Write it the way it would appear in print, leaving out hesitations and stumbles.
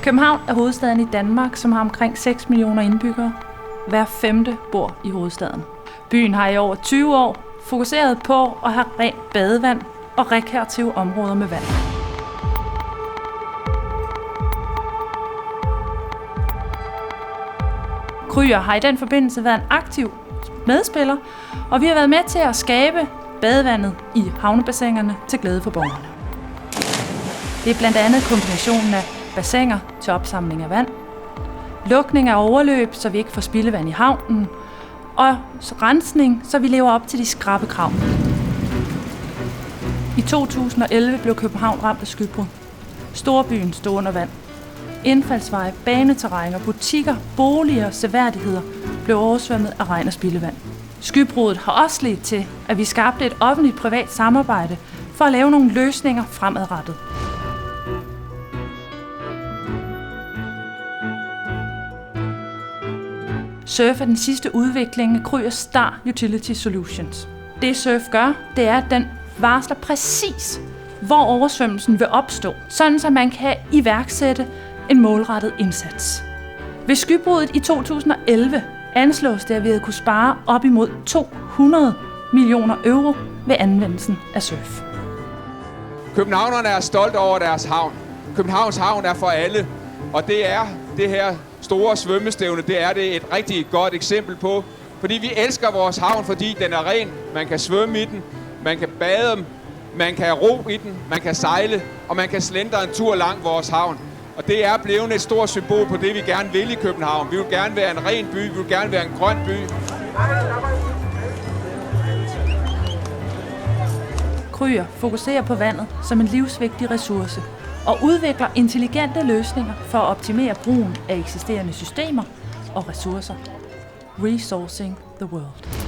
København er hovedstaden i Danmark, som har omkring 6 millioner indbyggere. Hver femte bor i hovedstaden. Byen har i over 20 år fokuseret på at have rent badevand og rekreative områder med vand. Kryer har i den forbindelse været en aktiv medspiller, og vi har været med til at skabe badevandet i havnebassinerne til glæde for borgerne. Det er blandt andet kombinationen af bassiner til opsamling af vand, lukning af overløb, så vi ikke får spildevand i havnen, og rensning, så vi lever op til de skrappe krav. I 2011 blev København ramt af skybrud. Storbyen stod under vand. Indfaldsveje, baneterræner, butikker, boliger og seværdigheder blev oversvømmet af regn og spildevand. Skybruddet har også ledt til, at vi skabte et offentligt-privat samarbejde for at lave nogle løsninger fremadrettet. SURF er den sidste udvikling af Kryer Star Utility Solutions. Det SURF gør, det er, at den varsler præcis, hvor oversvømmelsen vil opstå, sådan så man kan iværksætte en målrettet indsats. Ved skybruddet i 2011 anslås det, at vi havde kunne spare op imod 200 millioner euro ved anvendelsen af SURF. Københavnerne er stolte over deres havn. Københavns havn er for alle, og det er det her store svømmestævne, det er det et rigtig godt eksempel på. Fordi vi elsker vores havn, fordi den er ren, man kan svømme i den, man kan bade, man kan ro i den, man kan sejle, og man kan slendre en tur langt vores havn. Og det er blevet et stort symbol på det, vi gerne vil i København. Vi vil gerne være en ren by, vi vil gerne være en grøn by. Kryer fokuserer på vandet som en livsvigtig ressource og udvikler intelligente løsninger for at optimere brugen af eksisterende systemer og ressourcer. Resourcing the world.